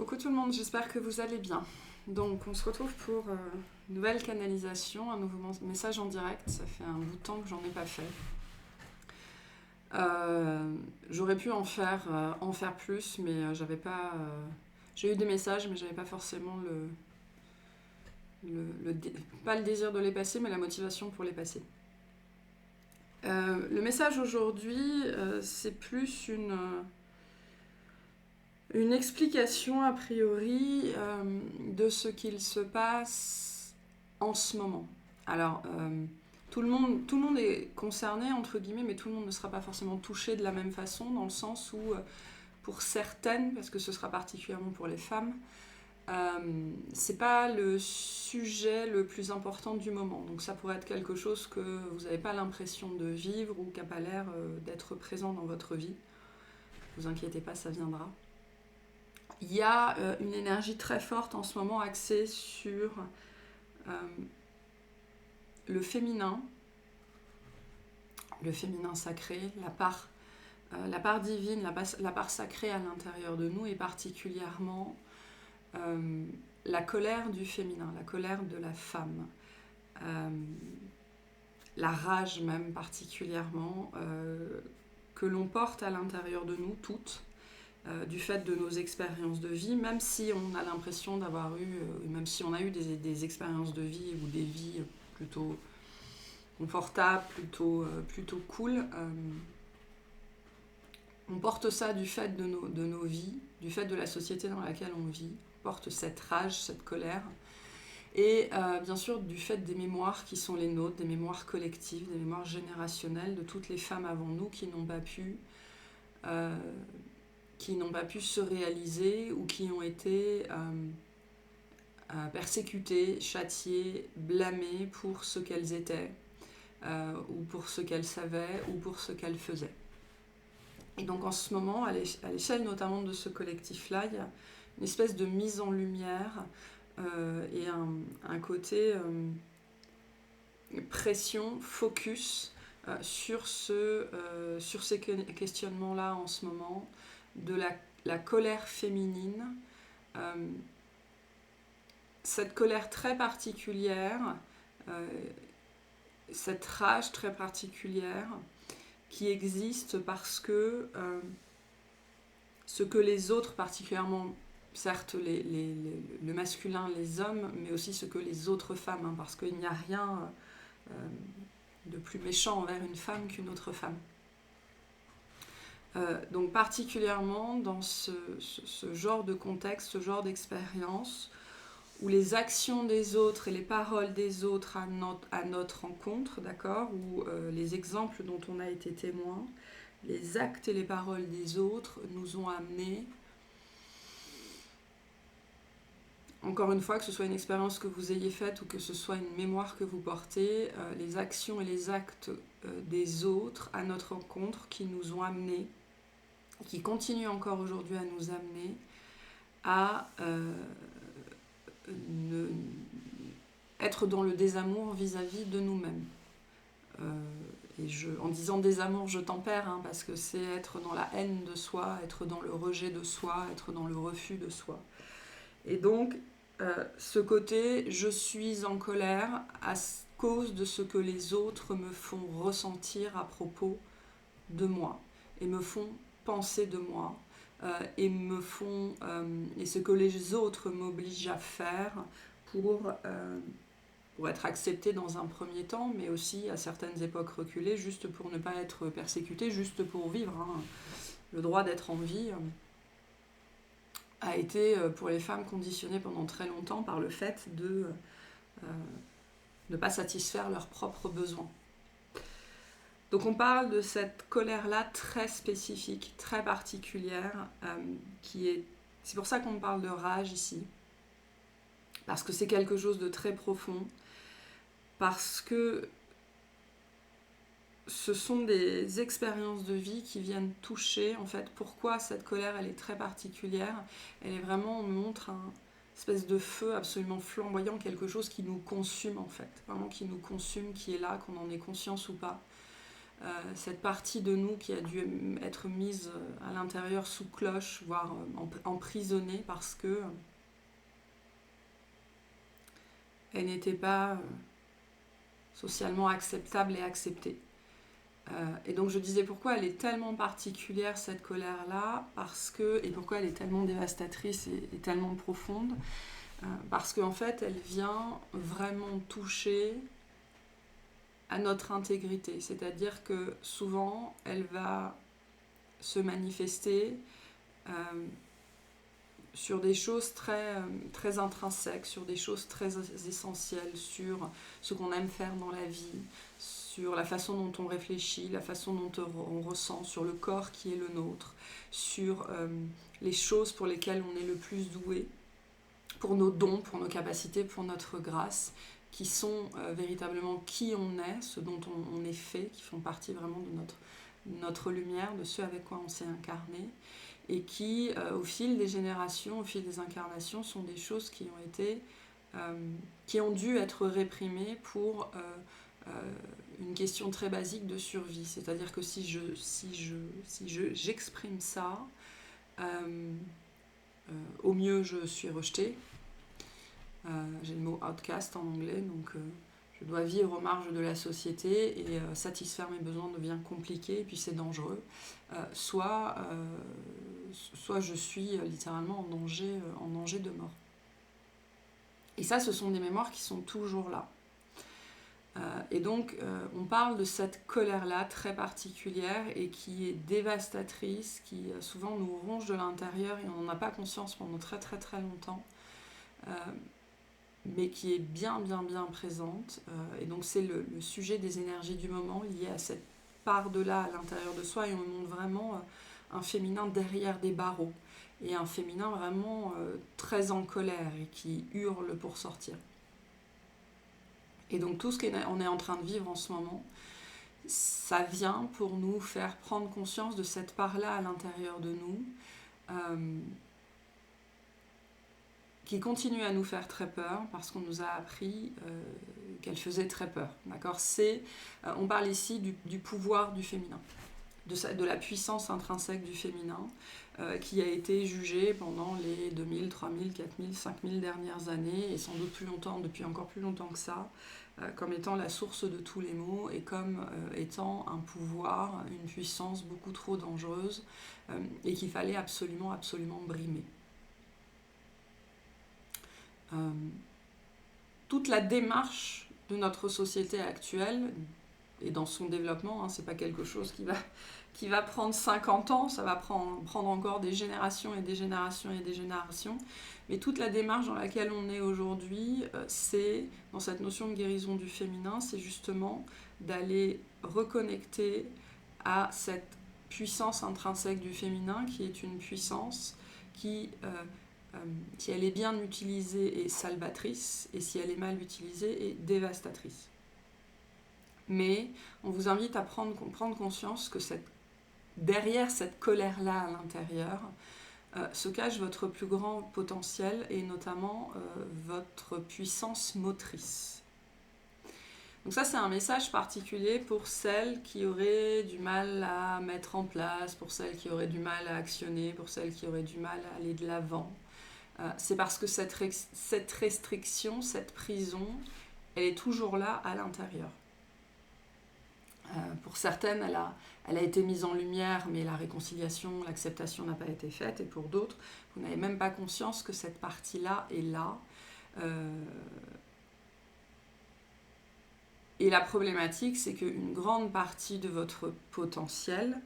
Coucou tout le monde, j'espère que vous allez bien. Donc on se retrouve pour une nouvelle canalisation, un nouveau message en direct. Ça fait un bout de temps que j'en ai pas fait. J'aurais pu en faire plus, mais j'avais pas. J'ai eu des messages, mais j'avais pas forcément pas le désir de les passer, mais la motivation pour les passer. Le message aujourd'hui, c'est plus une explication a priori de ce qu'il se passe en ce moment. Alors, tout le monde est concerné, entre guillemets, mais tout le monde ne sera pas forcément touché de la même façon, dans le sens où, pour certaines, parce que ce sera particulièrement pour les femmes, c'est pas le sujet le plus important du moment. Donc ça pourrait être quelque chose que vous n'avez pas l'impression de vivre ou qui n'a pas l'air d'être présent dans votre vie. Ne vous inquiétez pas, ça viendra. Il y a une énergie très forte en ce moment axée sur le féminin sacré, la part divine, la part sacrée à l'intérieur de nous, et particulièrement la colère du féminin, la colère de la femme, la rage même particulièrement, que l'on porte à l'intérieur de nous toutes, du fait de nos expériences de vie, même si on a l'impression d'avoir eu, même si on a eu des expériences de vie ou des vies plutôt confortables, plutôt cool, on porte ça du fait de nos vies, du fait de la société dans laquelle on vit, on porte cette rage, cette colère, et bien sûr du fait des mémoires qui sont les nôtres, des mémoires collectives, des mémoires générationnelles de toutes les femmes avant nous qui n'ont pas pu se réaliser ou qui ont été persécutées, châtiées, blâmées pour ce qu'elles étaient, ou pour ce qu'elles savaient, ou pour ce qu'elles faisaient. Et donc en ce moment, à l'échelle notamment de ce collectif-là, il y a une espèce de mise en lumière et un côté pression, focus sur ces questionnements-là en ce moment, de la colère féminine, cette colère très particulière, cette rage très particulière qui existe parce que ce que les autres, particulièrement certes le masculin, les hommes, mais aussi ce que les autres femmes, hein, parce qu'il n'y a rien de plus méchant envers une femme qu'une autre femme. Donc particulièrement dans ce genre de contexte, ce genre d'expérience, où les actions des autres et les paroles des autres à notre rencontre, d'accord, ou les exemples dont on a été témoin, les actes et les paroles des autres nous ont amenés, encore une fois, que ce soit une expérience que vous ayez faite ou que ce soit une mémoire que vous portez, les actions et les actes des autres à notre rencontre qui nous ont amenés, qui continuent encore aujourd'hui à nous amener à être dans le désamour vis-à-vis de nous-mêmes. En disant désamour, je tempère, hein, parce que c'est être dans la haine de soi, être dans le rejet de soi, être dans le refus de soi. Et donc, ce côté, je suis en colère à cause de ce que les autres me font ressentir à propos de moi, et me font penser de moi, et ce que les autres m'obligent à faire pour être acceptée dans un premier temps, mais aussi à certaines époques reculées, juste pour ne pas être persécutée, juste pour vivre. Hein. Le droit d'être en vie a été pour les femmes conditionné pendant très longtemps par le fait de ne pas satisfaire leurs propres besoins. Donc on parle de cette colère-là très spécifique, très particulière, c'est pour ça qu'on parle de rage ici, parce que c'est quelque chose de très profond, parce que ce sont des expériences de vie qui viennent toucher, en fait, pourquoi cette colère, elle est très particulière. Elle est vraiment, on montre un espèce de feu absolument flamboyant, quelque chose qui nous consume, en fait, vraiment qui nous consume, qui est là, qu'on en ait conscience ou pas. cette partie de nous qui a dû être mise à l'intérieur sous cloche, voire emprisonnée parce que elle n'était pas socialement acceptable et acceptée. Et donc je disais pourquoi elle est tellement particulière cette colère-là, et pourquoi elle est tellement dévastatrice et tellement profonde, parce qu'en fait elle vient vraiment toucher à notre intégrité, c'est-à-dire que souvent elle va se manifester sur des choses très intrinsèques, sur des choses très essentielles, sur ce qu'on aime faire dans la vie, sur la façon dont on réfléchit, la façon dont on ressent, sur le corps qui est le nôtre, sur les choses pour lesquelles on est le plus doué, pour nos dons, pour nos capacités, pour notre grâce, qui sont véritablement qui on est, ce dont on est fait, qui font partie vraiment de notre lumière, de ce avec quoi on s'est incarné, et qui, au fil des générations, au fil des incarnations, sont des choses qui ont dû être réprimées pour une question très basique de survie. C'est-à-dire que si j'exprime ça, au mieux je suis rejetée. J'ai le mot outcast en anglais, donc je dois vivre aux marges de la société et satisfaire mes besoins devient compliqué et puis c'est dangereux. Soit je suis littéralement en danger de mort. Et ça, ce sont des mémoires qui sont toujours là. Et donc, on parle de cette colère-là très particulière et qui est dévastatrice, qui souvent nous ronge de l'intérieur et on n'en a pas conscience pendant très très très longtemps, mais qui est bien présente. Et donc, c'est le sujet des énergies du moment lié à cette part de là à l'intérieur de soi, et on montre vraiment un féminin derrière des barreaux et un féminin vraiment très en colère et qui hurle pour sortir. Et donc tout ce qu'on est en train de vivre en ce moment, ça vient pour nous faire prendre conscience de cette part-là à l'intérieur de nous, qui continue à nous faire très peur parce qu'on nous a appris qu'elle faisait très peur. D'accord ? On parle ici du pouvoir du féminin, de la puissance intrinsèque du féminin, qui a été jugée pendant les 2000, 3000, 4000, 5000 dernières années, et sans doute plus longtemps, depuis encore plus longtemps que ça, comme étant la source de tous les maux et comme étant un pouvoir, une puissance beaucoup trop dangereuse et qu'il fallait absolument brimer. Toute la démarche de notre société actuelle et dans son développement, c'est pas quelque chose qui va prendre 50 ans, ça va prendre encore des générations et des générations et des générations, mais toute la démarche dans laquelle on est aujourd'hui, c'est, dans cette notion de guérison du féminin, c'est justement d'aller reconnecter à cette puissance intrinsèque du féminin, qui est une puissance qui, si elle est bien utilisée, est salvatrice, et si elle est mal utilisée, est dévastatrice. Mais on vous invite à prendre conscience que derrière cette colère-là à l'intérieur se cache votre plus grand potentiel et notamment votre puissance motrice. Donc ça, c'est un message particulier pour celles qui auraient du mal à mettre en place, pour celles qui auraient du mal à actionner, pour celles qui auraient du mal à aller de l'avant. C'est parce que cette restriction, cette prison, elle est toujours là à l'intérieur. Pour certaines, elle a été mise en lumière, mais la réconciliation, l'acceptation n'a pas été faite. Et pour d'autres, vous n'avez même pas conscience que cette partie-là est là. Et la problématique, c'est qu'une grande partie de votre potentiel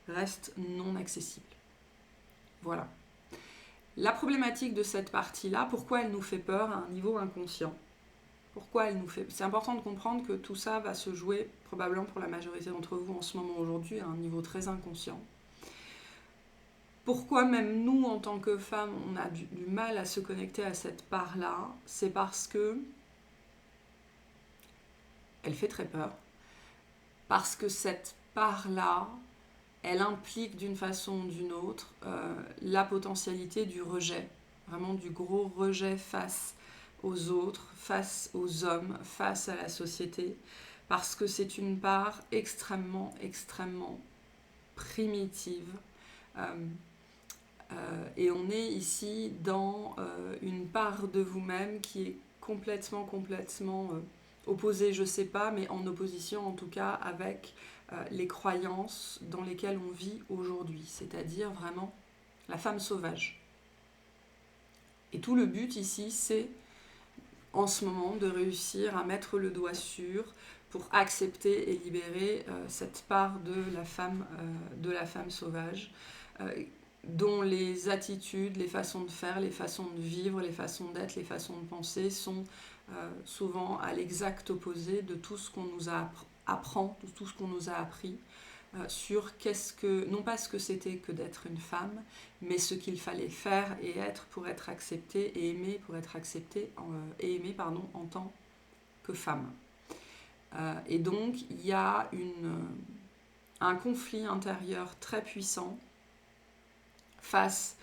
reste non accessible. Voilà. La problématique de cette partie-là, pourquoi elle nous fait peur à un niveau inconscient ? Pourquoi elle nous fait... C'est important de comprendre que tout ça va se jouer probablement pour la majorité d'entre vous en ce moment aujourd'hui à un niveau très inconscient. Pourquoi même nous, en tant que femmes, on a du mal à se connecter à cette part-là ? C'est parce que elle fait très peur. Parce que cette part-là, elle implique d'une façon ou d'une autre la potentialité du rejet, vraiment du gros rejet face aux autres, face aux hommes, face à la société, parce que c'est une part extrêmement, extrêmement primitive. Et on est ici dans une part de vous-même qui est complètement opposée, je sais pas, mais en opposition en tout cas avec les croyances dans lesquelles on vit aujourd'hui, c'est-à-dire vraiment la femme sauvage. Et tout le but ici, c'est en ce moment de réussir à mettre le doigt sur pour accepter et libérer cette part de la femme sauvage, dont les attitudes, les façons de faire, les façons de vivre, les façons d'être, les façons de penser sont souvent à l'exact opposé de tout ce qu'on nous apprend, de tout ce qu'on nous a appris sur non pas ce que c'était que d'être une femme, mais ce qu'il fallait faire et être pour être accepté et aimé pour être accepté et aimé en tant que femme. Et donc il y a un conflit intérieur très puissant face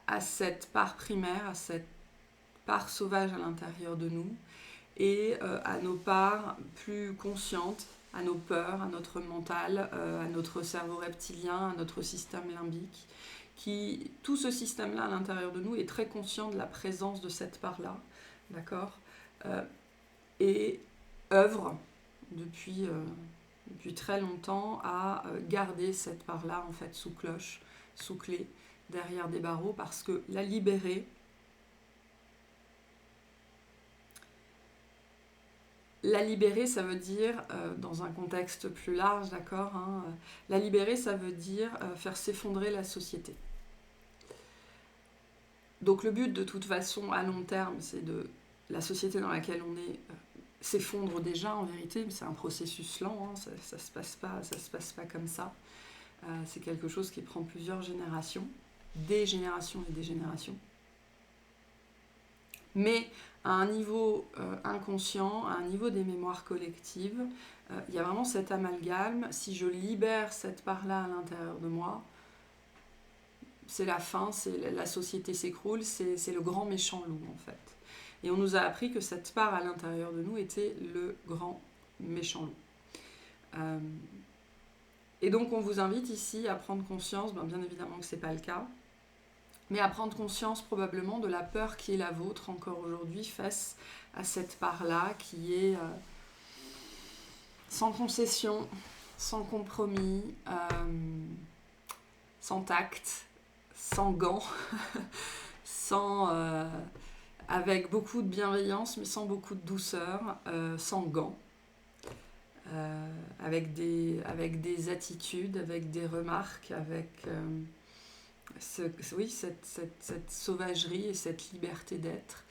à cette part primaire, à cette part sauvage à l'intérieur de nous et à nos parts plus conscientes, à nos peurs, à notre mental, à notre cerveau reptilien, à notre système limbique. Tout ce système-là à l'intérieur de nous est très conscient de la présence de cette part-là, d'accord, et œuvre depuis très longtemps à garder cette part-là en fait sous cloche, sous clé, derrière des barreaux, parce que la libérer, ça veut dire, dans un contexte plus large, d'accord, hein, la libérer, ça veut dire faire s'effondrer la société. Donc le but, de toute façon, à long terme, c'est la société dans laquelle on est s'effondre déjà, en vérité, mais c'est un processus lent, hein, ça se passe pas comme ça. C'est quelque chose qui prend plusieurs générations, des générations et des générations. Mais à un niveau inconscient, à un niveau des mémoires collectives, il y a vraiment cet amalgame. Si je libère cette part-là à l'intérieur de moi, c'est la fin, la société s'écroule, c'est le grand méchant loup en fait. Et on nous a appris que cette part à l'intérieur de nous était le grand méchant loup. Et donc on vous invite ici à prendre conscience, bien évidemment que ce n'est pas le cas, mais à prendre conscience probablement de la peur qui est la vôtre encore aujourd'hui face à cette part-là qui est sans concession, sans compromis, sans tact, sans gants, avec beaucoup de bienveillance mais sans beaucoup de douceur, sans gants. Avec des attitudes, avec des remarques, avec cette sauvagerie et cette liberté d'être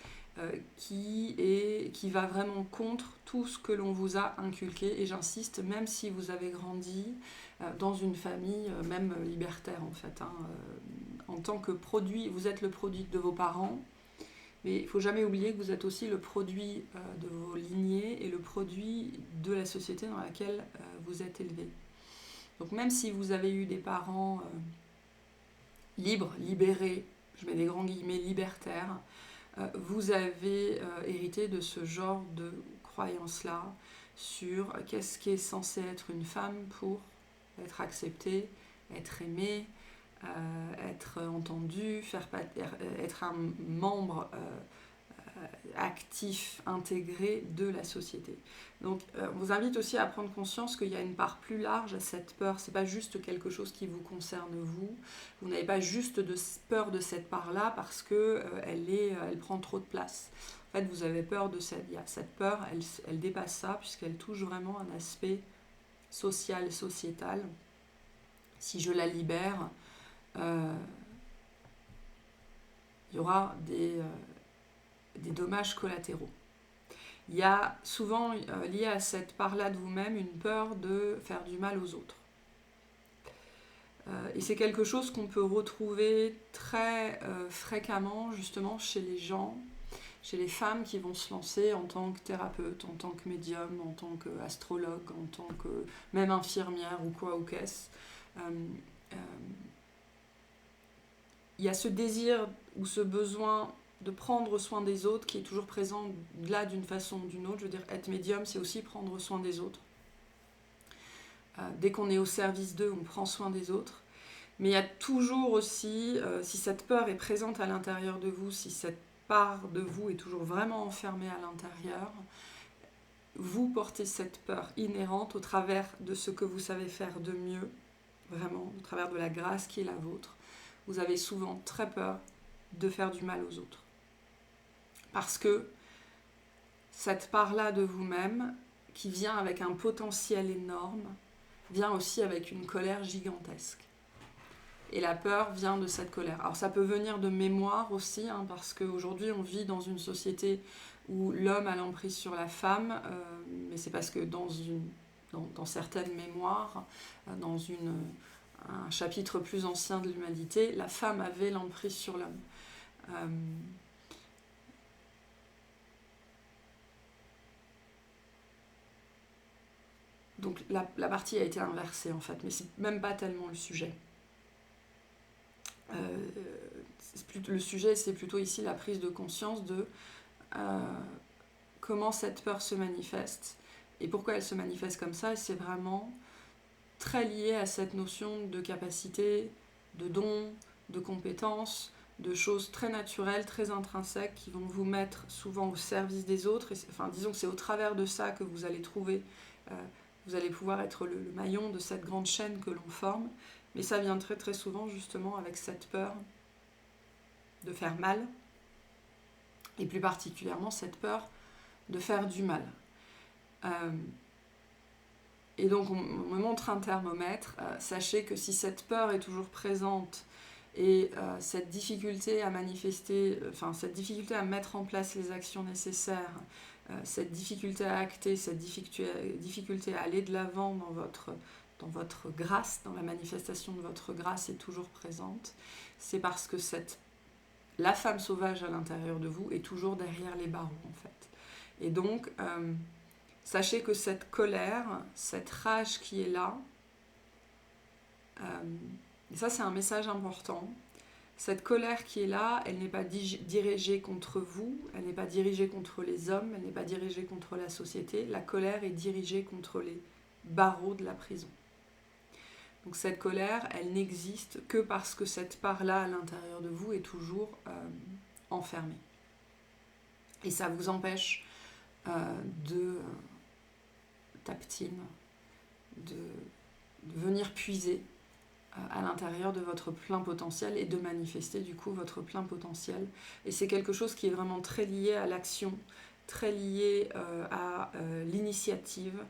qui va vraiment contre tout ce que l'on vous a inculqué. Et j'insiste, même si vous avez grandi dans une famille, même libertaire en fait, hein, en tant que produit, vous êtes le produit de vos parents, mais il ne faut jamais oublier que vous êtes aussi le produit de vos lignées et le produit de la société dans laquelle vous êtes élevé. Donc même si vous avez eu des parents libres, libérés, je mets des grands guillemets, libertaires, vous avez hérité de ce genre de croyance-là sur qu'est-ce qui est censé être une femme pour être acceptée, être aimée, être entendu, être un membre actif, intégré de la société. Donc on vous invite aussi à prendre conscience qu'il y a une part plus large à cette peur. C'est pas juste quelque chose qui vous concerne vous n'avez pas juste peur de cette part-là parce que elle prend trop de place. En fait, vous avez peur de cette peur, elle dépasse ça puisqu'elle touche vraiment un aspect social, sociétal. Si je la libère, il y aura des dommages collatéraux. Il y a souvent lié à cette part-là de vous-même une peur de faire du mal aux autres. Et c'est quelque chose qu'on peut retrouver très fréquemment justement chez les gens, chez les femmes qui vont se lancer en tant que thérapeute, en tant que médium, en tant qu'astrologue, en tant que même infirmière ou quoi ou qu'est-ce. Il y a ce désir ou ce besoin de prendre soin des autres qui est toujours présent là d'une façon ou d'une autre. Je veux dire, être médium, c'est aussi prendre soin des autres. Dès qu'on est au service d'eux, on prend soin des autres. Mais il y a toujours aussi, si cette peur est présente à l'intérieur de vous, si cette part de vous est toujours vraiment enfermée à l'intérieur, vous portez cette peur inhérente au travers de ce que vous savez faire de mieux, vraiment, au travers de la grâce qui est la vôtre. Vous avez souvent très peur de faire du mal aux autres. Parce que cette part-là de vous-même, qui vient avec un potentiel énorme, vient aussi avec une colère gigantesque. Et la peur vient de cette colère. Alors ça peut venir de mémoire aussi, parce qu'aujourd'hui on vit dans une société où l'homme a l'emprise sur la femme, mais c'est parce que dans certaines mémoires, dans un chapitre plus ancien de l'humanité, la femme avait l'emprise sur l'homme. Donc la partie a été inversée en fait, mais c'est même pas tellement le sujet. Le sujet, c'est plutôt ici la prise de conscience de comment cette peur se manifeste et pourquoi elle se manifeste comme ça. Et c'est vraiment très lié à cette notion de capacité, de don, de compétence, de choses très naturelles, très intrinsèques qui vont vous mettre souvent au service des autres. Disons que c'est au travers de ça que vous allez trouver, vous allez pouvoir être le maillon de cette grande chaîne que l'on forme. Mais ça vient très très souvent justement avec cette peur de faire mal, et plus particulièrement cette peur de faire du mal. Et donc on me montre un thermomètre, sachez que si cette peur est toujours présente et cette difficulté à manifester, cette difficulté à mettre en place les actions nécessaires, cette difficulté à acter, cette difficulté à aller de l'avant dans votre grâce, dans la manifestation de votre grâce est toujours présente, c'est parce que la femme sauvage à l'intérieur de vous est toujours derrière les barreaux en fait. Et donc, sachez que cette colère, cette rage qui est là, et ça c'est un message important, cette colère qui est là, elle n'est pas dirigée contre vous, elle n'est pas dirigée contre les hommes, elle n'est pas dirigée contre la société, la colère est dirigée contre les barreaux de la prison. Donc cette colère, elle n'existe que parce que cette part-là à l'intérieur de vous est toujours enfermée. Et ça vous empêche de venir puiser à l'intérieur de votre plein potentiel et de manifester du coup votre plein potentiel. Et c'est quelque chose qui est vraiment très lié à l'action, très lié à l'initiative,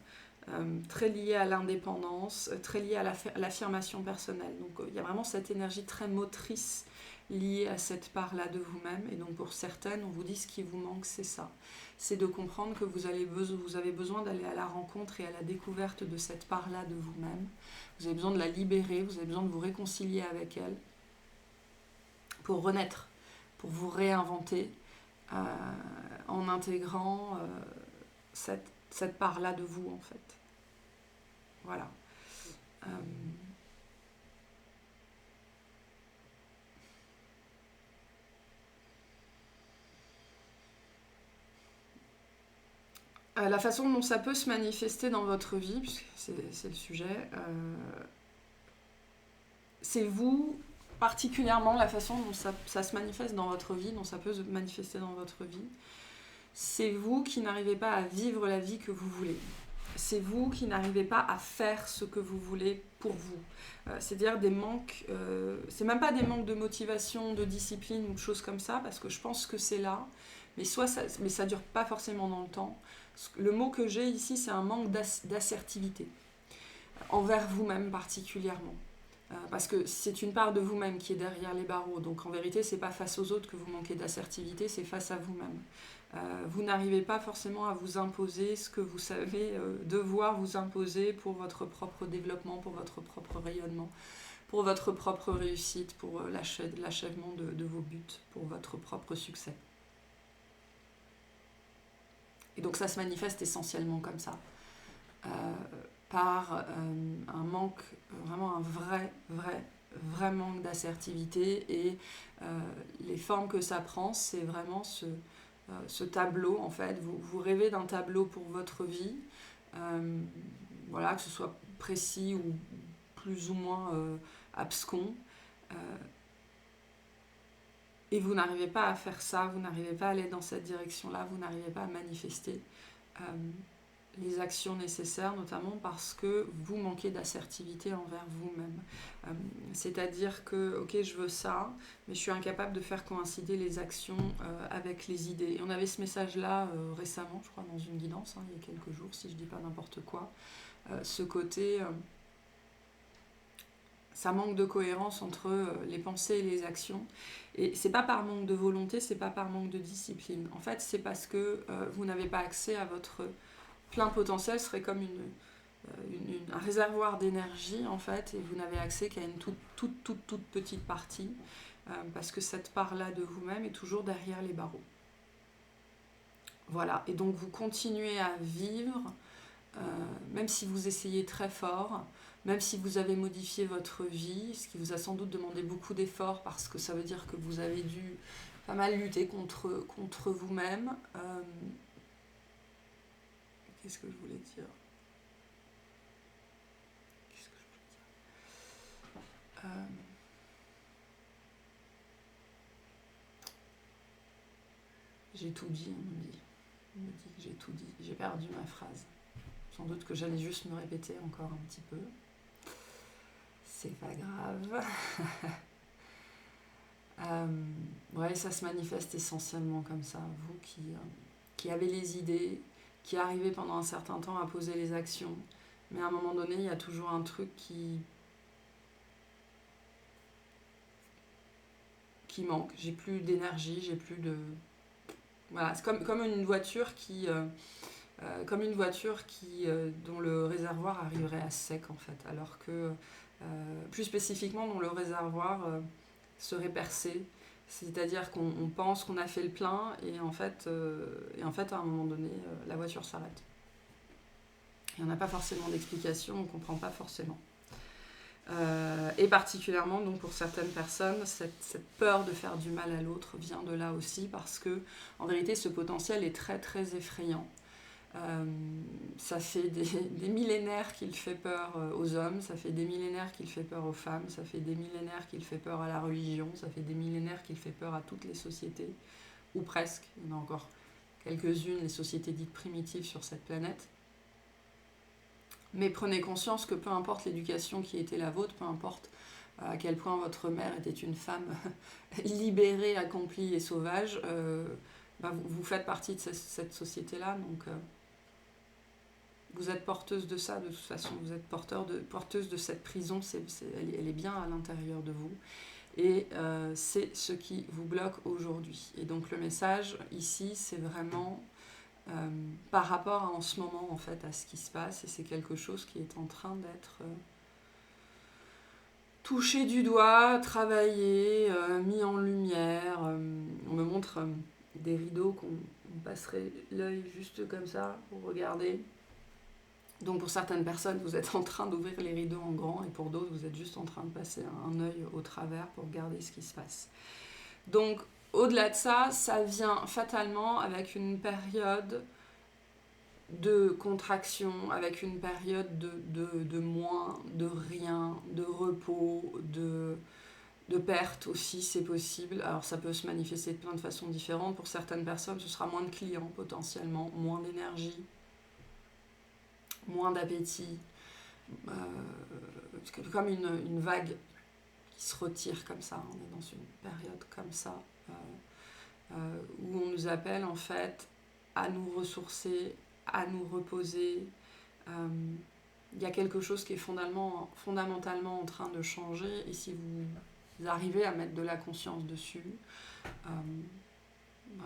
très lié à l'indépendance, très lié à l'affirmation personnelle. Donc il y a vraiment cette énergie très motrice liée à cette part-là de vous-même. Et donc pour certaines, on vous dit ce qui vous manque, c'est ça. C'est de comprendre que vous avez besoin d'aller à la rencontre et à la découverte de cette part-là de vous-même. Vous avez besoin de la libérer, vous avez besoin de vous réconcilier avec elle pour renaître, pour vous réinventer en intégrant cette part-là de vous en fait. Voilà. La façon dont ça peut se manifester dans votre vie, puisque c'est le sujet, c'est vous, particulièrement la façon dont ça se manifeste dans votre vie, dont ça peut se manifester dans votre vie, c'est vous qui n'arrivez pas à vivre la vie que vous voulez. C'est vous qui n'arrivez pas à faire ce que vous voulez pour vous. C'est-à-dire des manques, c'est même pas des manques de motivation, de discipline ou de choses comme ça, parce que je pense que c'est là, mais ça dure pas forcément dans le temps. Le mot que j'ai ici, c'est un manque d'assertivité, envers vous-même particulièrement. Parce que c'est une part de vous-même qui est derrière les barreaux. Donc en vérité, c'est pas face aux autres que vous manquez d'assertivité, c'est face à vous-même. Vous n'arrivez pas forcément à vous imposer ce que vous savez devoir vous imposer pour votre propre développement, pour votre propre rayonnement, pour votre propre réussite, pour l'achèvement de vos buts, pour votre propre succès. Et donc ça se manifeste essentiellement comme ça, par un manque, vraiment un vrai manque d'assertivité. Et les formes que ça prend, c'est vraiment ce tableau, en fait. Vous rêvez d'un tableau pour votre vie, voilà, que ce soit précis ou plus ou moins abscons. Et vous n'arrivez pas à faire ça, vous n'arrivez pas à aller dans cette direction-là, vous n'arrivez pas à manifester les actions nécessaires, notamment parce que vous manquez d'assertivité envers vous-même. C'est-à-dire que, ok, je veux ça, mais je suis incapable de faire coïncider les actions avec les idées. Et on avait ce message-là récemment, je crois, dans une guidance, il y a quelques jours, si je ne dis pas n'importe quoi. Ce côté... ça manque de cohérence entre les pensées et les actions. Et c'est pas par manque de volonté, c'est pas par manque de discipline. En fait, c'est parce que vous n'avez pas accès à votre plein potentiel. Ce serait comme un réservoir d'énergie, en fait, et vous n'avez accès qu'à une toute petite partie, parce que cette part-là de vous-même est toujours derrière les barreaux. Voilà. Et donc, vous continuez à vivre, même si vous essayez très fort, même si vous avez modifié votre vie, ce qui vous a sans doute demandé beaucoup d'efforts, parce que ça veut dire que vous avez dû pas mal lutter contre vous-même. Qu'est-ce que je voulais dire ? J'ai tout dit, on me dit que j'ai tout dit. J'ai perdu ma phrase. Sans doute que j'allais juste me répéter encore un petit peu. C'est pas grave. Ouais, ça se manifeste essentiellement comme ça. Vous qui avez les idées, qui arrivez pendant un certain temps à poser les actions, mais à un moment donné, il y a toujours un truc qui manque. J'ai plus d'énergie, j'ai plus de... Voilà, c'est comme une voiture dont le réservoir arriverait à sec, en fait, alors que, plus spécifiquement, dont le réservoir serait percé. C'est-à-dire qu'on pense qu'on a fait le plein et en fait, à un moment donné, la voiture s'arrête. Et on n'a pas forcément d'explication, on ne comprend pas forcément. Et particulièrement, donc, pour certaines personnes, cette peur de faire du mal à l'autre vient de là aussi, parce que en vérité, ce potentiel est très très effrayant. Ça fait des millénaires qu'il fait peur aux hommes, ça fait des millénaires qu'il fait peur aux femmes, ça fait des millénaires qu'il fait peur à la religion, ça fait des millénaires qu'il fait peur à toutes les sociétés, ou presque. Il y en a encore quelques-unes, les sociétés dites primitives sur cette planète. Mais prenez conscience que peu importe l'éducation qui était la vôtre, peu importe à quel point votre mère était une femme libérée, accomplie et sauvage, vous faites partie de cette société-là, donc vous êtes porteuse de ça de toute façon, vous êtes porteuse de cette prison, elle est bien à l'intérieur de vous, et c'est ce qui vous bloque aujourd'hui. Et donc le message ici, c'est vraiment par rapport à en ce moment, en fait, à ce qui se passe, et c'est quelque chose qui est en train d'être touché du doigt, travaillé, mis en lumière. On me montre des rideaux qu'on passerait l'œil juste comme ça pour regarder. Donc pour certaines personnes, vous êtes en train d'ouvrir les rideaux en grand, et pour d'autres, vous êtes juste en train de passer un œil au travers pour regarder ce qui se passe. Donc au-delà de ça, ça vient fatalement avec une période de contraction, avec une période de moins, de rien, de repos, de perte aussi, c'est possible. Alors ça peut se manifester de plein de façons différentes. Pour certaines personnes, ce sera moins de clients potentiellement, moins d'énergie, moins d'appétit. Comme une vague qui se retire comme ça. On est dans une période comme ça, où on nous appelle en fait à nous ressourcer, à nous reposer. Il y a quelque chose qui est fondamentalement en train de changer, et si vous arrivez à mettre de la conscience dessus,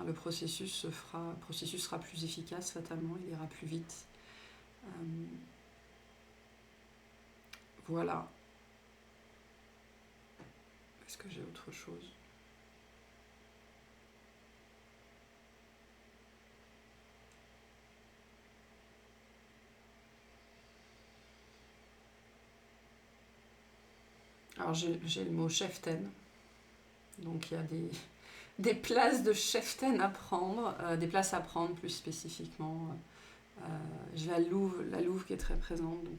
le processus sera plus efficace fatalement, il ira plus vite. Voilà. Est-ce que j'ai autre chose ? Alors j'ai le mot cheftaine, donc il y a des places de cheftaine à prendre, des places à prendre plus spécifiquement. J'ai la louve qui est très présente, donc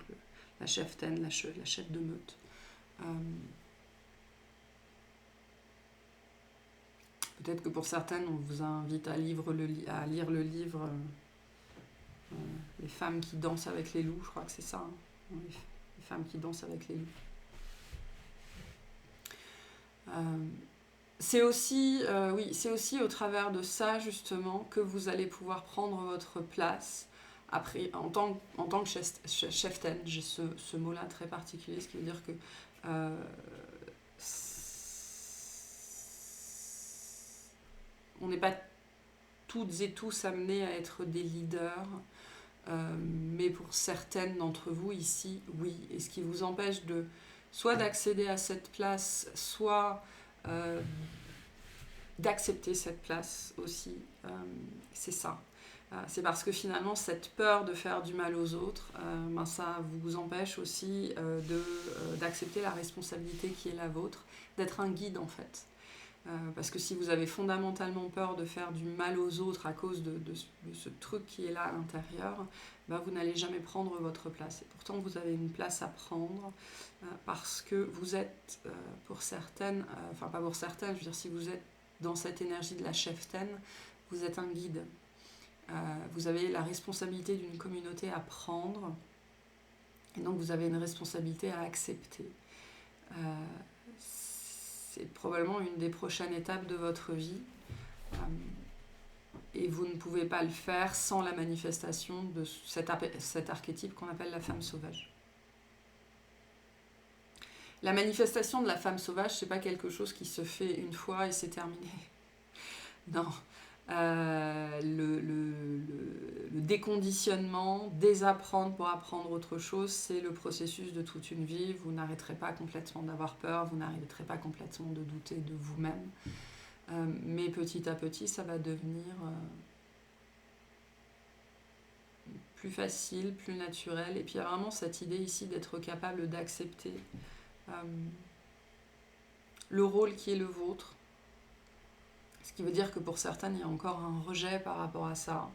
la cheftaine, la chef de meute. Peut-être que pour certaines, on vous invite à lire le livre Les femmes qui dansent avec les loups, je crois que c'est ça, hein, les femmes qui dansent avec les loups. C'est aussi au travers de ça, justement, que vous allez pouvoir prendre votre place. Après, en tant que cheftaine, j'ai ce mot-là très particulier, ce qui veut dire que on n'est pas toutes et tous amenés à être des leaders, mais pour certaines d'entre vous ici, oui. Et ce qui vous empêche soit d'accéder à cette place, soit d'accepter cette place aussi, c'est ça. C'est parce que finalement, cette peur de faire du mal aux autres, ça vous empêche aussi d'accepter la responsabilité qui est la vôtre, d'être un guide en fait. Parce que si vous avez fondamentalement peur de faire du mal aux autres à cause de ce truc qui est là à l'intérieur, vous n'allez jamais prendre votre place. Et pourtant, vous avez une place à prendre parce que vous êtes, pour certaines, enfin pas pour certaines, je veux dire, si vous êtes dans cette énergie de la cheftaine, vous êtes un guide. Vous avez la responsabilité d'une communauté à prendre, et donc vous avez une responsabilité à accepter. C'est probablement une des prochaines étapes de votre vie, et vous ne pouvez pas le faire sans la manifestation de cet archétype qu'on appelle la femme sauvage. La manifestation de la femme sauvage, c'est pas quelque chose qui se fait une fois et c'est terminé. Non. Le déconditionnement, désapprendre pour apprendre autre chose, c'est le processus de toute une vie. Vous n'arrêterez pas complètement d'avoir peur, vous n'arrêterez pas complètement de douter de vous-même. Mais petit à petit, ça va devenir plus facile, plus naturel. Et puis il y a vraiment cette idée ici d'être capable d'accepter le rôle qui est le vôtre. Ce qui veut dire que pour certaines, il y a encore un rejet par rapport à ça.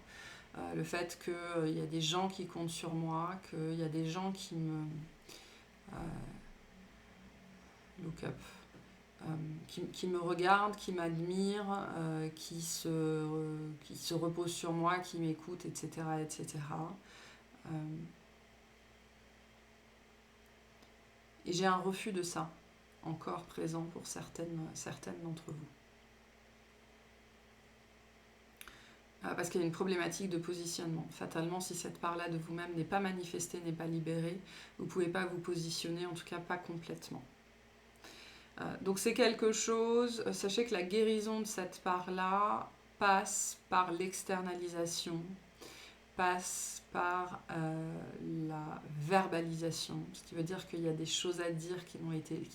Le fait qu'il y a des gens qui comptent sur moi, qu'il y a des gens qui me look up, qui me regardent, qui m'admirent, qui se reposent sur moi, qui m'écoutent, etc. etc. Et j'ai un refus de ça, encore présent pour certaines d'entre vous. Parce qu'il y a une problématique de positionnement. Fatalement, si cette part-là de vous-même n'est pas manifestée, n'est pas libérée, vous ne pouvez pas vous positionner, en tout cas pas complètement. Donc c'est quelque chose, sachez que la guérison de cette part-là passe par l'externalisation, passe par la verbalisation, ce qui veut dire qu'il y a des choses à dire qui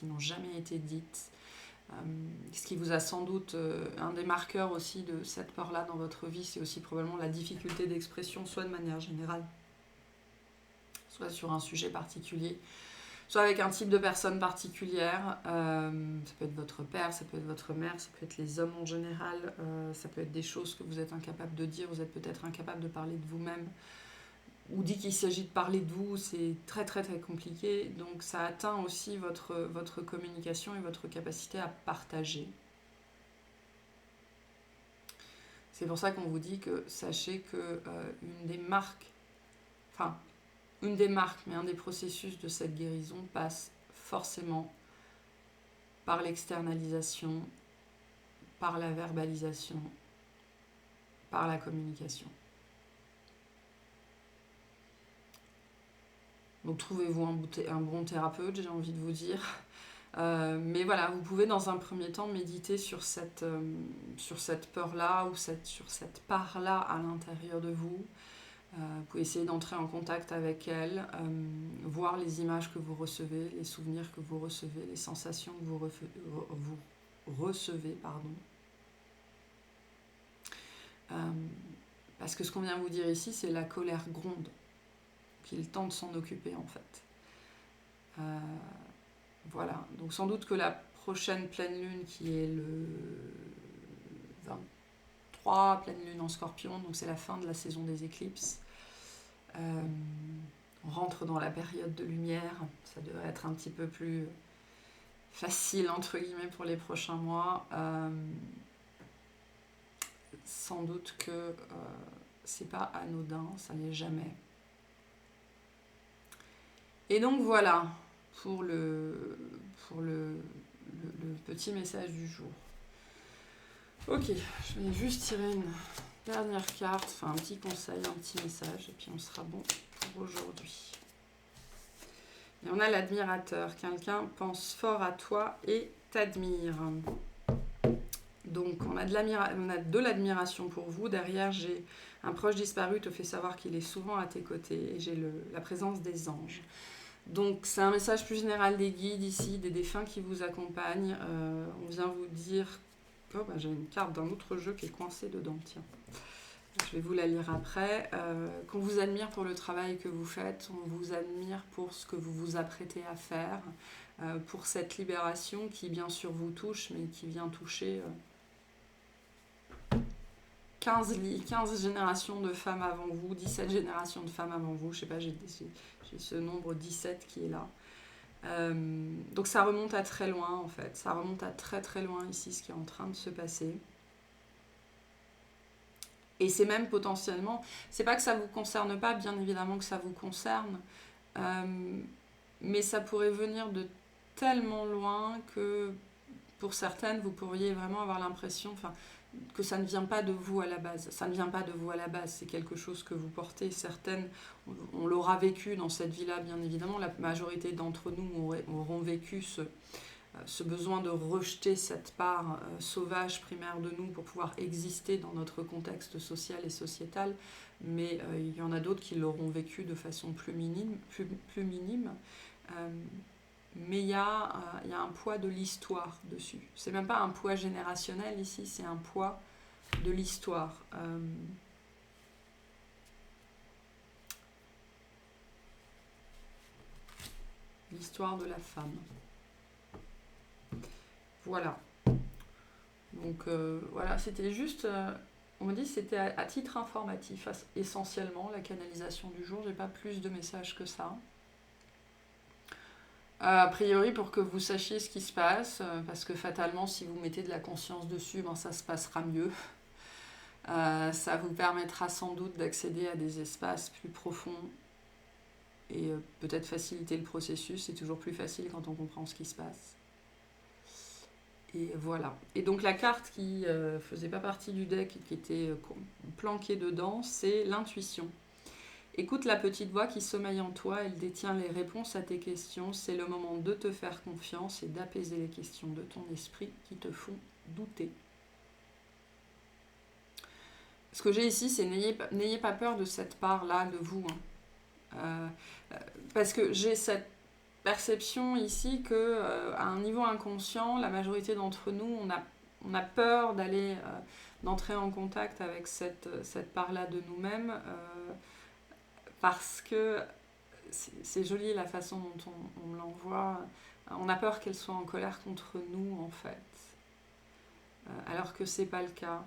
n'ont jamais été dites. Ce qui vous a sans doute, un des marqueurs aussi de cette peur-là dans votre vie, c'est aussi probablement la difficulté d'expression, soit de manière générale, soit sur un sujet particulier, soit avec un type de personne particulière. Ça peut être votre père, ça peut être votre mère, ça peut être les hommes en général, ça peut être des choses que vous êtes incapable de dire, vous êtes peut-être incapable de parler de vous-même, ou dit qu'il s'agit de parler de vous, c'est très très très compliqué, donc ça atteint aussi votre communication et votre capacité à partager. C'est pour ça qu'on vous dit que sachez que une des marques, mais un des processus de cette guérison passe forcément par l'externalisation, par la verbalisation, par la communication. Donc trouvez-vous un bon thérapeute, j'ai envie de vous dire. Mais voilà, vous pouvez dans un premier temps méditer sur cette peur-là ou sur cette part-là à l'intérieur de vous. Vous pouvez essayer d'entrer en contact avec elle, voir les images que vous recevez, les souvenirs que vous recevez, les sensations que vous recevez. Parce que ce qu'on vient vous dire ici, c'est la colère gronde, qu'il tente de s'en occuper en fait. Voilà, donc sans doute que la prochaine pleine lune qui est le 23, pleine lune en Scorpion, donc c'est la fin de la saison des éclipses. on rentre dans la période de lumière. Ça devrait être un petit peu plus facile, entre guillemets, pour les prochains mois. Sans doute que c'est pas anodin, ça n'est jamais. Et donc voilà pour le petit message du jour. Ok, je vais juste tirer une dernière carte, enfin un petit conseil, un petit message, et puis on sera bon pour aujourd'hui. Et on a l'admirateur. Quelqu'un pense fort à toi et t'admire. Donc on a de l'admiration pour vous. Derrière, j'ai un proche disparu te fait savoir qu'il est souvent à tes côtés. Et j'ai la présence des anges. Donc c'est un message plus général des guides ici, des défunts qui vous accompagnent. On vient vous dire... Oh, bah, j'ai une carte d'un autre jeu qui est coincée dedans, tiens. Je vais vous la lire après. Qu'on vous admire pour le travail que vous faites, on vous admire pour ce que vous vous apprêtez à faire, pour cette libération qui bien sûr vous touche, mais qui vient toucher 15 générations de femmes avant vous, 17 générations de femmes avant vous, je sais pas, j'ai ce nombre 17 qui est là. Donc ça remonte à très loin en fait, ça remonte à très très loin ici ce qui est en train de se passer. Et c'est même potentiellement, c'est pas que ça vous concerne pas, bien évidemment que ça vous concerne, mais ça pourrait venir de tellement loin que pour certaines vous pourriez vraiment avoir l'impression que ça ne vient pas de vous à la base. Ça ne vient pas de vous à la base, c'est quelque chose que vous portez. Certaines, on l'aura vécu dans cette vie-là, bien évidemment. La majorité d'entre nous auront vécu ce besoin de rejeter cette part sauvage primaire de nous pour pouvoir exister dans notre contexte social et sociétal. Mais il y en a d'autres qui l'auront vécu de façon plus minime. Mais il y a un poids de l'histoire dessus. C'est même pas un poids générationnel ici, c'est un poids de l'histoire. L'histoire de la femme. Voilà. Donc voilà, c'était juste... on me dit que c'était à titre informatif, essentiellement, la canalisation du jour. J'ai pas plus de messages que ça. A priori pour que vous sachiez ce qui se passe, parce que fatalement si vous mettez de la conscience dessus, ça se passera mieux. Ça vous permettra sans doute d'accéder à des espaces plus profonds et peut-être faciliter le processus. C'est toujours plus facile quand on comprend ce qui se passe. Et voilà. Et donc la carte qui faisait pas partie du deck et qui était planquée dedans, c'est l'intuition. Écoute la petite voix qui sommeille en toi, elle détient les réponses à tes questions. C'est le moment de te faire confiance et d'apaiser les questions de ton esprit qui te font douter. Ce que j'ai ici, c'est n'ayez pas peur de cette part-là de vous. Parce que j'ai cette perception ici que à un niveau inconscient, la majorité d'entre nous, on a peur d'entrer en contact avec cette part-là de nous-mêmes. Parce que c'est joli la façon dont on l'envoie. On a peur qu'elle soit en colère contre nous, en fait. Alors que c'est pas le cas.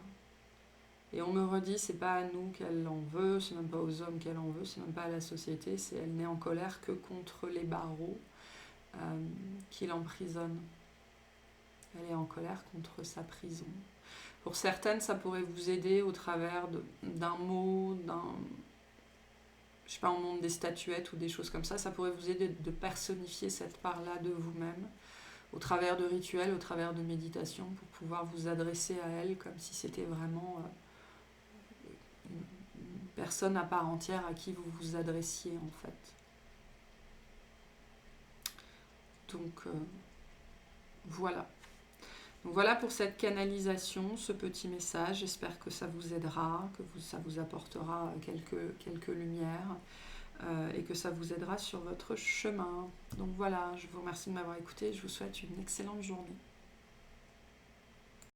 Et on me redit, c'est pas à nous qu'elle en veut, c'est même pas aux hommes qu'elle en veut, c'est même pas à la société, elle n'est en colère que contre les barreaux qui l'emprisonnent. Elle est en colère contre sa prison. Pour certaines, ça pourrait vous aider au travers d'un mot, je sais pas, on montre des statuettes ou des choses comme ça, ça pourrait vous aider de personnifier cette part-là de vous-même, au travers de rituels, au travers de méditations, pour pouvoir vous adresser à elle comme si c'était vraiment une personne à part entière à qui vous vous adressiez en fait. Donc voilà. Donc voilà pour cette canalisation, ce petit message. J'espère que ça vous aidera, que ça vous apportera quelques lumières et que ça vous aidera sur votre chemin. Donc voilà, je vous remercie de m'avoir écouté et je vous souhaite une excellente journée.